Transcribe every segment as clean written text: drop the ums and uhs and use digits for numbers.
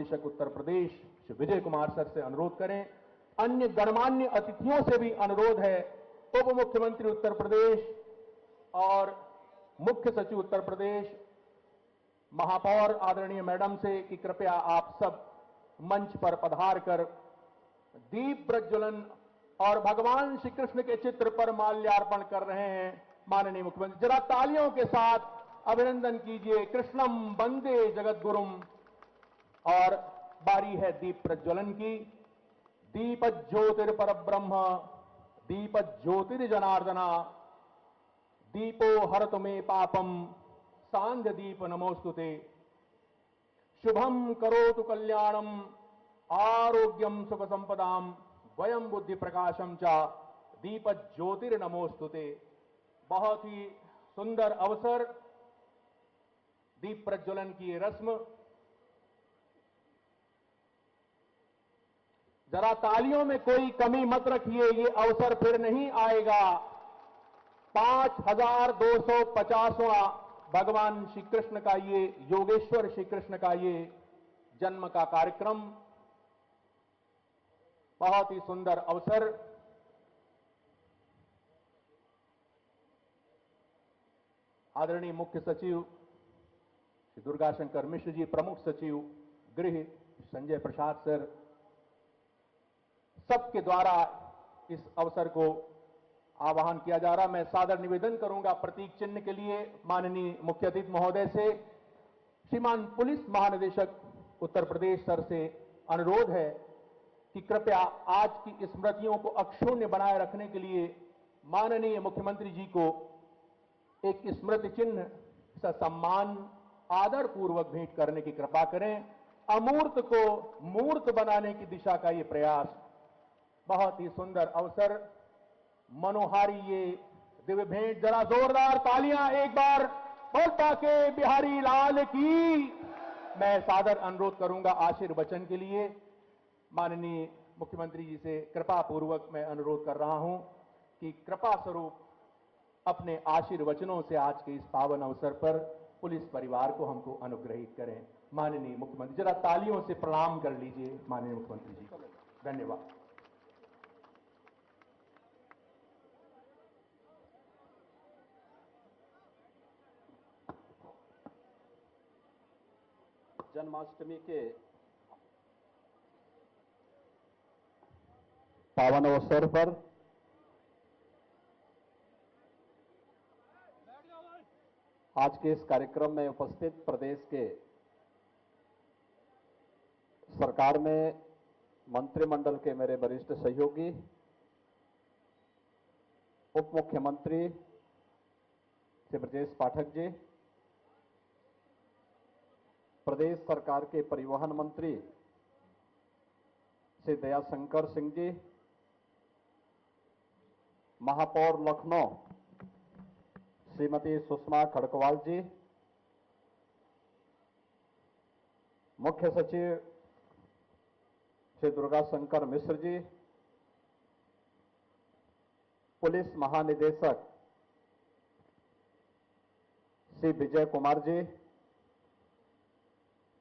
निदेशक उत्तर प्रदेश श्री विजय कुमार सर से अनुरोध करें। अन्य गणमान्य अतिथियों से भी अनुरोध है, उप मुख्यमंत्री उत्तर प्रदेश और मुख्य सचिव उत्तर प्रदेश, महापौर आदरणीय मैडम से कि कृपया आप सब मंच पर पधार कर दीप प्रज्वलन और भगवान श्री कृष्ण के चित्र पर माल्यार्पण कर रहे हैं। माननीय मुख्यमंत्री जरा तालियों के साथ अभिनंदन कीजिए। कृष्णम वंदे जगद्गुरुम। और बारी है दीप प्रज्वलन की। दीप ज्योतिर्परब्रह्म दीप ज्योतिर्जनार्दना दीपो हरतु मे पापम सांध्य दीप नमोस्तुते। शुभम करोतु कल्याणम आरोग्यम सुख संपदाम वयम बुद्धि प्रकाशम च दीप ज्योतिर्नमोस्तुते। बहुत ही सुंदर अवसर, दीप प्रज्वलन की रस्म। जरा तालियों में कोई कमी मत रखिए, ये अवसर फिर नहीं आएगा। 5250वां भगवान श्री कृष्ण का ये, योगेश्वर श्री कृष्ण का ये जन्म का कार्यक्रम, बहुत ही सुंदर अवसर। आदरणीय मुख्य सचिव श्री दुर्गाशंकर मिश्र जी, प्रमुख सचिव गृह संजय प्रसाद सर, सबके द्वारा इस अवसर को आह्वान किया जा रहा। मैं सादर निवेदन करूंगा प्रतीक चिन्ह के लिए माननीय मुख्य अतिथि महोदय से। श्रीमान पुलिस महानिदेशक उत्तर प्रदेश सर से अनुरोध है कि कृपया आज की स्मृतियों को अक्षुण्य बनाए रखने के लिए माननीय मुख्यमंत्री जी को एक स्मृति चिन्ह सा सम्मान आदर पूर्वक भेंट करने की कृपा करें। अमूर्त को मूर्त बनाने की दिशा का ये प्रयास, बहुत ही सुंदर अवसर, मनोहारी ये दिव्य भेंट। जरा जोरदार तालियां एक बार बोलता के बिहारी लाल की। मैं सादर अनुरोध करूंगा आशीर्वचन के लिए। माननीय मुख्यमंत्री जी से कृपा पूर्वक मैं अनुरोध कर रहा हूं कि कृपा स्वरूप अपने आशीर्वचनों से आज के इस पावन अवसर पर पुलिस परिवार को हमको अनुग्रहित करें। माननीय मुख्यमंत्री जरा तालियों से प्रणाम कर लीजिए माननीय मुख्यमंत्री जी को। धन्यवाद। जन्माष्टमी के पावन अवसर पर आज के इस कार्यक्रम में उपस्थित प्रदेश के सरकार में मंत्रिमंडल के मेरे वरिष्ठ सहयोगी, उप मुख्यमंत्री श्री ब्रजेश पाठक जी, प्रदेश सरकार के परिवहन मंत्री श्री दयाशंकर सिंह जी, महापौर लखनऊ श्रीमती सुषमा खड़कवाल जी, मुख्य सचिव श्री दुर्गाशंकर मिश्र जी, पुलिस महानिदेशक श्री विजय कुमार जी,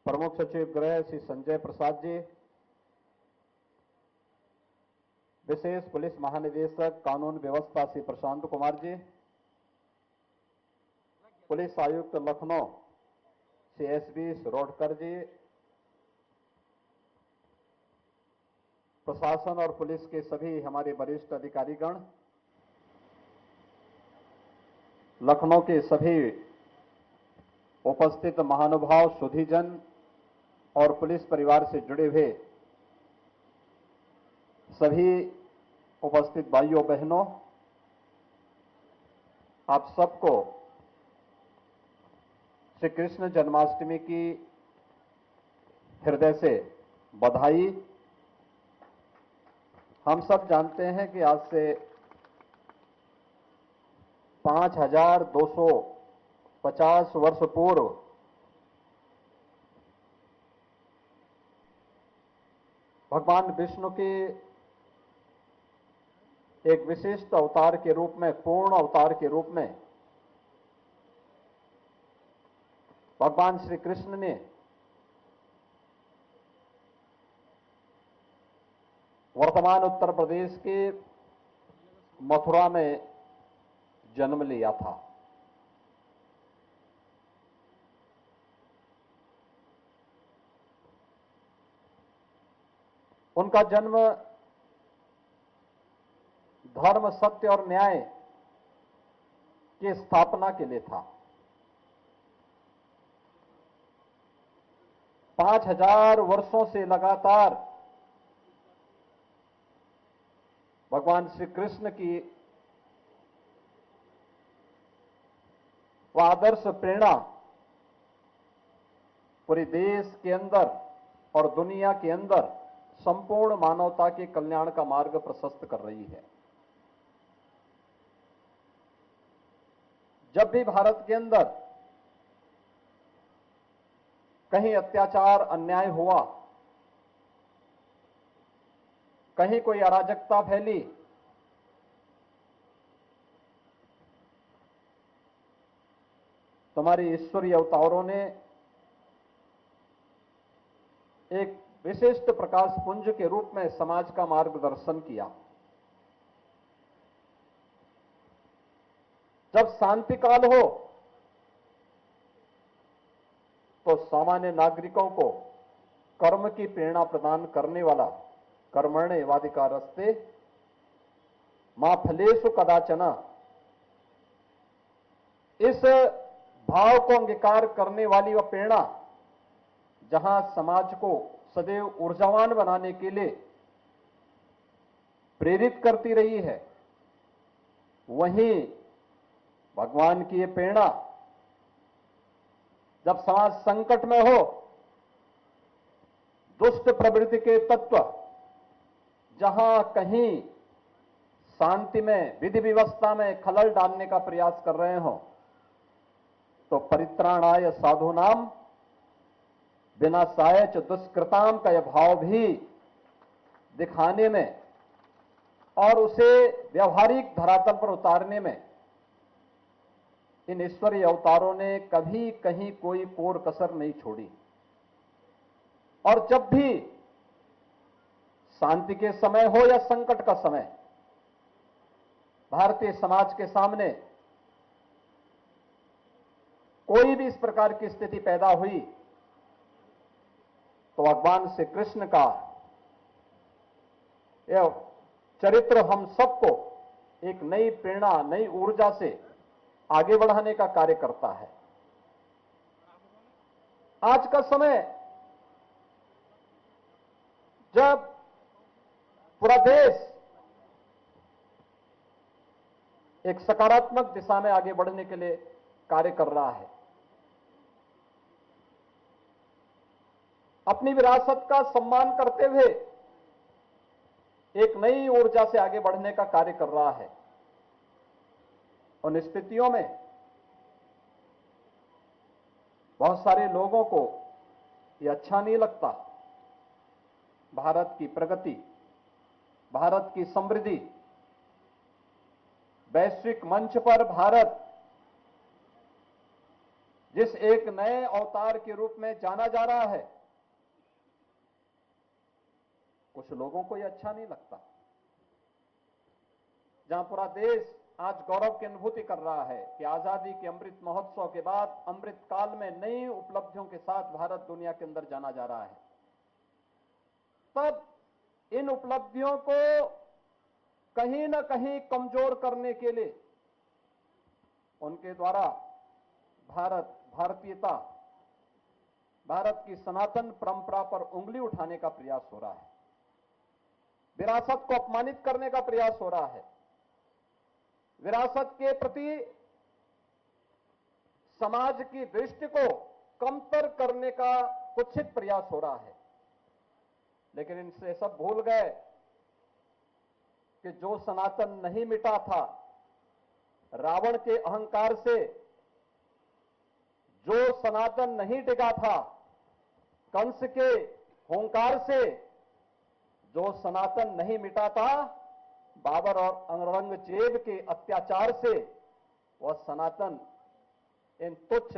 प्रमुख सचिव गृह श्री संजय प्रसाद जी, विशेष पुलिस महानिदेशक कानून व्यवस्था श्री प्रशांत कुमार जी, पुलिस आयुक्त लखनऊ श्री एसबी रोडकर जी, प्रशासन और पुलिस के सभी हमारे वरिष्ठ अधिकारीगण, लखनऊ के सभी उपस्थित महानुभाव, सुधीजन और पुलिस परिवार से जुड़े हुए सभी उपस्थित भाइयों बहनों, आप सबको श्री कृष्ण जन्माष्टमी की हृदय से बधाई। हम सब जानते हैं कि आज से 5250 वर्ष पूर्व भगवान विष्णु की एक विशिष्ट अवतार के रूप में, पूर्ण अवतार के रूप में भगवान श्री कृष्ण ने वर्तमान उत्तर प्रदेश के मथुरा में जन्म लिया था। उनका जन्म धर्म, सत्य और न्याय की स्थापना के लिए था। 5000 वर्षों से लगातार भगवान श्री कृष्ण की वह आदर्श प्रेरणा पूरे देश के अंदर और दुनिया के अंदर संपूर्ण मानवता के कल्याण का मार्ग प्रशस्त कर रही है। जब भी भारत के अंदर कहीं अत्याचार, अन्याय हुआ, कहीं कोई अराजकता फैली, तुम्हारे ईश्वरीय अवतारों ने एक विशिष्ट प्रकाश पुंज के रूप में समाज का मार्गदर्शन किया। जब शांति काल हो तो सामान्य नागरिकों को कर्म की प्रेरणा प्रदान करने वाला कर्मण्येवाधिकारस्ते मा फलेषु कदाचन, इस भाव को अंगीकार करने वाली वह प्रेरणा जहां समाज को सदैव ऊर्जावान बनाने के लिए प्रेरित करती रही है, वहीं भगवान की ये प्रेरणा जब समाज संकट में हो, दुष्ट प्रवृत्ति के तत्व जहां कहीं शांति में, विधि व्यवस्था में खलल डालने का प्रयास कर रहे हो, तो परित्राणाय साधूनाम विनाशाय च दुष्कृताम का यह भाव भी दिखाने में और उसे व्यवहारिक धरातल पर उतारने में इन ईश्वरीय अवतारों ने कभी कहीं कोई कोर कसर नहीं छोड़ी। और जब भी शांति के समय हो या संकट का समय, भारतीय समाज के सामने कोई भी इस प्रकार की स्थिति पैदा हुई तो भगवान श्री कृष्ण का यह चरित्र हम सबको एक नई प्रेरणा, नई ऊर्जा से आगे बढ़ाने का कार्य करता है। आज का समय जब पूरा देश एक सकारात्मक दिशा में आगे बढ़ने के लिए कार्य कर रहा है, अपनी विरासत का सम्मान करते हुए एक नई ऊर्जा से आगे बढ़ने का कार्य कर रहा है, उन स्थितियों में बहुत सारे लोगों को यह अच्छा नहीं लगता। भारत की प्रगति, भारत की समृद्धि, वैश्विक मंच पर भारत जिस एक नए अवतार के रूप में जाना जा रहा है, कुछ लोगों को यह अच्छा नहीं लगता। जहां पूरा देश आज गौरव की अनुभूति कर रहा है कि आजादी के अमृत महोत्सव के बाद अमृत काल में नई उपलब्धियों के साथ भारत दुनिया के अंदर जाना जा रहा है, तब इन उपलब्धियों को कहीं ना कहीं कमजोर करने के लिए उनके द्वारा भारत, भारतीयता, भारत की सनातन परंपरा पर उंगली उठाने का प्रयास हो रहा है, विरासत को अपमानित करने का प्रयास हो रहा है, विरासत के प्रति समाज की दृष्टि को कमतर करने का कुत्सित प्रयास हो रहा है। लेकिन इनसे सब भूल गए कि जो सनातन नहीं मिटा था, रावण के अहंकार से जो सनातन नहीं टिका था, कंस के हुंकार से जो सनातन नहीं मिटा था, बाबर और औरंगजेब के अत्याचार से वह सनातन इन तुच्छ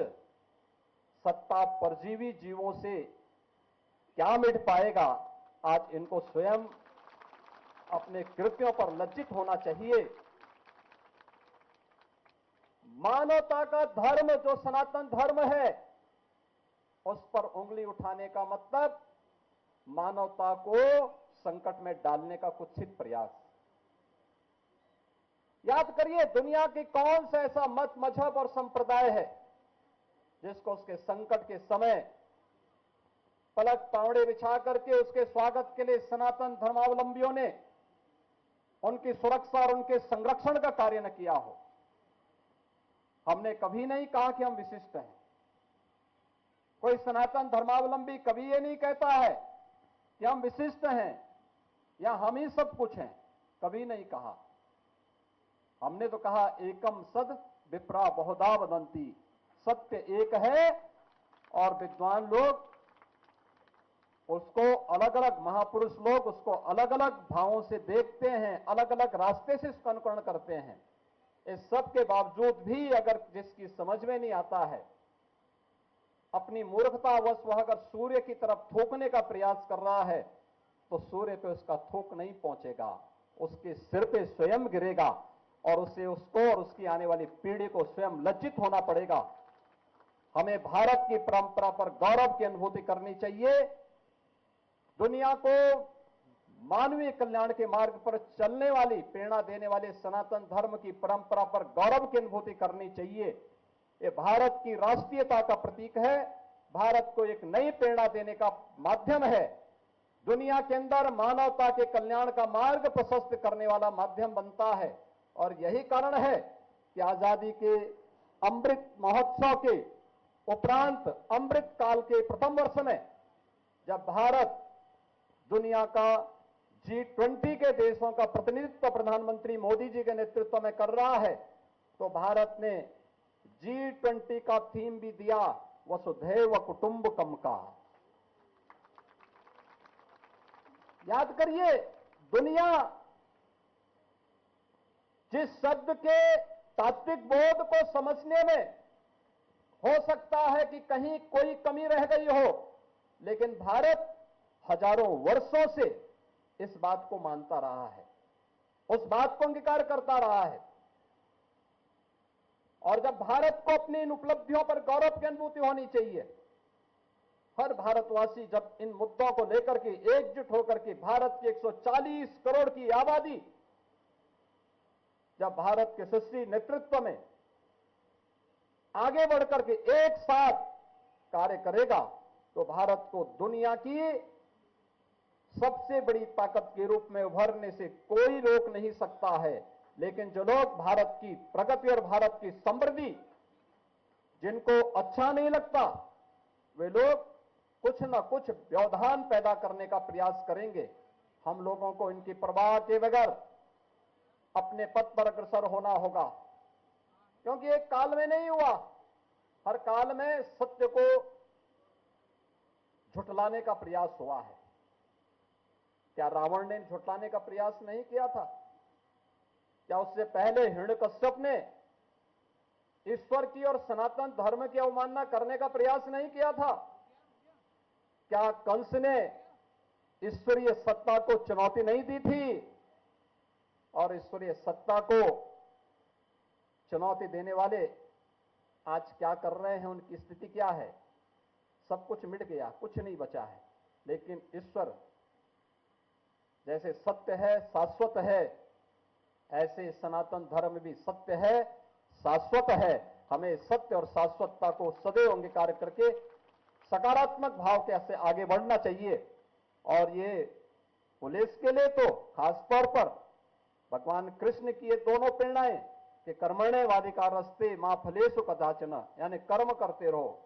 सत्ता परजीवी जीवों से क्या मिट पाएगा, आज इनको स्वयं अपने कृत्यों पर लज्जित होना चाहिए। मानवता का धर्म जो सनातन धर्म है, उस पर उंगली उठाने का मतलब मानवता को संकट में डालने का कुत्सित प्रयास। याद करिए, दुनिया की कौन सा ऐसा मत, मजहब और संप्रदाय है जिसको उसके संकट के समय पलक पावड़े बिछा करके उसके स्वागत के लिए सनातन धर्मावलंबियों ने उनकी सुरक्षा और उनके संरक्षण का कार्य न किया हो। हमने कभी नहीं कहा कि हम विशिष्ट हैं। कोई सनातन धर्मावलंबी कभी ये नहीं कहता है कि हम विशिष्ट हैं या हम ही सब कुछ हैं, कभी नहीं कहा। हमने तो कहा एकम सद विप्रा बहुधा वदंती, सत्य एक है और विद्वान लोग उसको अलग अलग, महापुरुष लोग उसको अलग अलग भावों से देखते हैं, अलग अलग रास्ते से इसका अनुकरण करते हैं। इस सब के बावजूद भी अगर जिसकी समझ में नहीं आता है, अपनी मूर्खतावश वह अगर सूर्य की तरफ थूकने का प्रयास कर रहा है, तो सूर्य पे उसका थूक नहीं पहुंचेगा, उसके सिर पे स्वयं गिरेगा और उसे, उसको और उसकी आने वाली पीढ़ी को स्वयं लज्जित होना पड़ेगा। हमें भारत की परंपरा पर गौरव की अनुभूति करनी चाहिए। दुनिया को मानवीय कल्याण के मार्ग पर चलने वाली, प्रेरणा देने वाले सनातन धर्म की परंपरा पर गौरव की अनुभूति करनी चाहिए। ये भारत की राष्ट्रीयता का प्रतीक है, भारत को एक नई प्रेरणा देने का माध्यम है, दुनिया के अंदर मानवता के कल्याण का मार्ग प्रशस्त करने वाला माध्यम बनता है। और यही कारण है कि आजादी के अमृत महोत्सव के उपरांत अमृत काल के प्रथम वर्ष में जब भारत दुनिया का G20 के देशों का प्रतिनिधित्व प्रधानमंत्री मोदी जी के नेतृत्व में कर रहा है, तो भारत ने G20 का थीम भी दिया वसुधैव कुटुंबकम का। याद करिए, दुनिया जिस शब्द के तात्विक बोध को समझने में हो सकता है कि कहीं कोई कमी रह गई हो, लेकिन भारत हजारों वर्षों से इस बात को मानता रहा है, उस बात को अंगीकार करता रहा है। और जब भारत को अपनी इन उपलब्धियों पर गौरव की अनुभूति होनी चाहिए, हर भारतवासी जब इन मुद्दों को लेकर के एकजुट होकर के भारत की 140 करोड़ की आबादी जब भारत के यशस्वी नेतृत्व में आगे बढ़कर के एक साथ कार्य करेगा, तो भारत को दुनिया की सबसे बड़ी ताकत के रूप में उभरने से कोई रोक नहीं सकता है। लेकिन जो लोग भारत की प्रगति और भारत की समृद्धि जिनको अच्छा नहीं लगता, वे लोग कुछ न कुछ व्यवधान पैदा करने का प्रयास करेंगे। हम लोगों को इनकी परवाह के बगैर अपने पथ पर अग्रसर होना होगा, क्योंकि एक काल में नहीं हुआ, हर काल में सत्य को झुठलाने का प्रयास हुआ है। क्या रावण ने झुठलाने का प्रयास नहीं किया था? क्या उससे पहले हिरण्यकश्यप ने ईश्वर की और सनातन धर्म की अवमानना करने का प्रयास नहीं किया था? क्या कंस ने ईश्वरीय सत्ता को चुनौती नहीं दी थी? और ईश्वरीय सत्ता को चुनौती देने वाले आज क्या कर रहे हैं, उनकी स्थिति क्या है? सब कुछ मिट गया, कुछ नहीं बचा है। लेकिन ईश्वर जैसे सत्य है, शाश्वत है, ऐसे सनातन धर्म भी सत्य है, शाश्वत है। हमें सत्य और शाश्वतता को सदैव अंगीकार करके सकारात्मक भाव के से आगे बढ़ना चाहिए। और ये पुलिस के लिए तो खासतौर पर भगवान कृष्ण की ये दोनों प्रेरणाएं कि कर्मण्य वाधिकारस्ते मां फलेषु कदाचन, यानी कर्म करते रहो,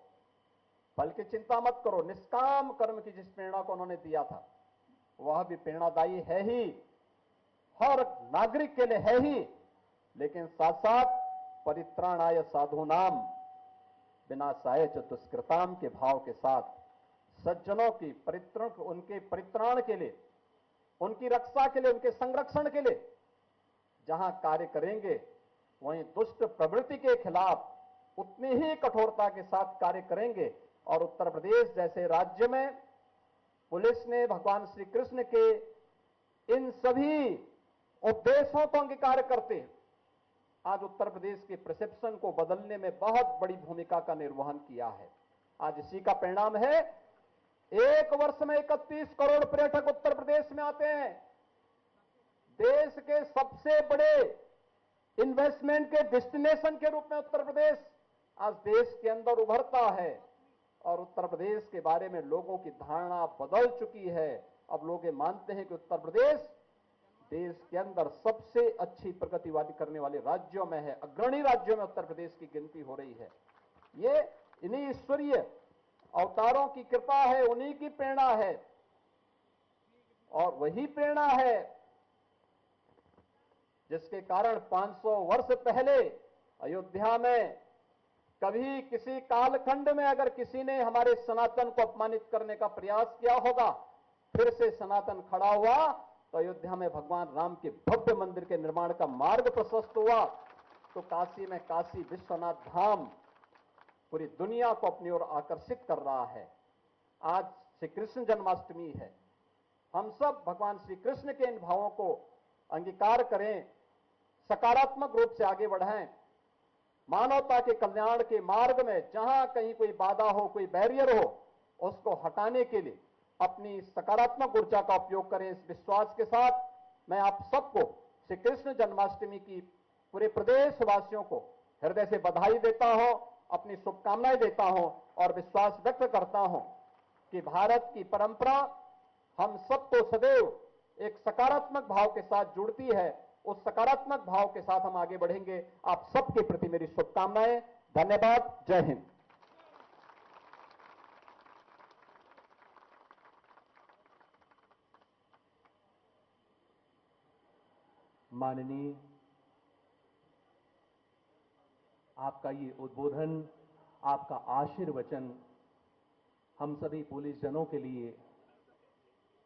फल की चिंता मत करो, निष्काम कर्म की जिस प्रेरणा को उन्होंने दिया था, वह भी प्रेरणादायी है ही, हर नागरिक के लिए है ही। लेकिन साथ साथ परित्राणाय साधूनाम विनाशाय च दुष्कृताम के भाव के साथ सज्जनों की परित्रण, उनके परित्राण के लिए, उनकी रक्षा के लिए, उनके संरक्षण के लिए जहां कार्य करेंगे, वहीं दुष्ट प्रवृत्ति के खिलाफ उतनी ही कठोरता के साथ कार्य करेंगे। और उत्तर प्रदेश जैसे राज्य में पुलिस ने भगवान श्री कृष्ण के इन सभी उद्देश्यों को अंगीकार करते आज उत्तर प्रदेश के परसेप्शन को बदलने में बहुत बड़ी भूमिका का निर्वहन किया है। आज इसी का परिणाम है, एक वर्ष में 31 करोड़ पर्यटक उत्तर प्रदेश में आते हैं। देश के सबसे बड़े इन्वेस्टमेंट के डेस्टिनेशन के रूप में उत्तर प्रदेश आज देश के अंदर उभरता है और उत्तर प्रदेश के बारे में लोगों की धारणा बदल चुकी है। अब लोग ये मानते हैं कि उत्तर प्रदेश देश के अंदर सबसे अच्छी प्रगति करने वाले राज्यों में है, अग्रणी राज्यों में उत्तर प्रदेश की गिनती हो रही है। ये इन्हीं ईश्वरीय अवतारों की कृपा है, उन्हीं की प्रेरणा है और वही प्रेरणा है जिसके कारण 500 वर्ष पहले अयोध्या में कभी किसी कालखंड में अगर किसी ने हमारे सनातन को अपमानित करने का प्रयास किया होगा, फिर से सनातन खड़ा हुआ तो अयोध्या में भगवान राम के भव्य मंदिर के निर्माण का मार्ग प्रशस्त हुआ। तो काशी में काशी विश्वनाथ धाम पूरी दुनिया को अपनी ओर आकर्षित कर रहा है। आज श्री कृष्ण जन्माष्टमी है। हम सब भगवान श्री कृष्ण के इन भावों को अंगीकार करें, सकारात्मक रूप से आगे बढ़ें। मानवता के कल्याण के मार्ग में जहां कहीं कोई बाधा हो, कोई बैरियर हो, उसको हटाने के लिए अपनी सकारात्मक ऊर्जा का उपयोग करें। इस विश्वास के साथ मैं आप सबको श्री कृष्ण जन्माष्टमी की पूरे प्रदेशवासियों को हृदय से बधाई देता हूं, अपनी शुभकामनाएं देता हूं और विश्वास व्यक्त करता हूं कि भारत की परंपरा हम सबको सदैव एक सकारात्मक भाव के साथ जुड़ती है। उस सकारात्मक भाव के साथ हम आगे बढ़ेंगे। आप सबके प्रति मेरी शुभकामनाएं। धन्यवाद। जय हिंद। माननीय, आपका ये उद्बोधन, आपका आशीर्वचन हम सभी पुलिस जनों के लिए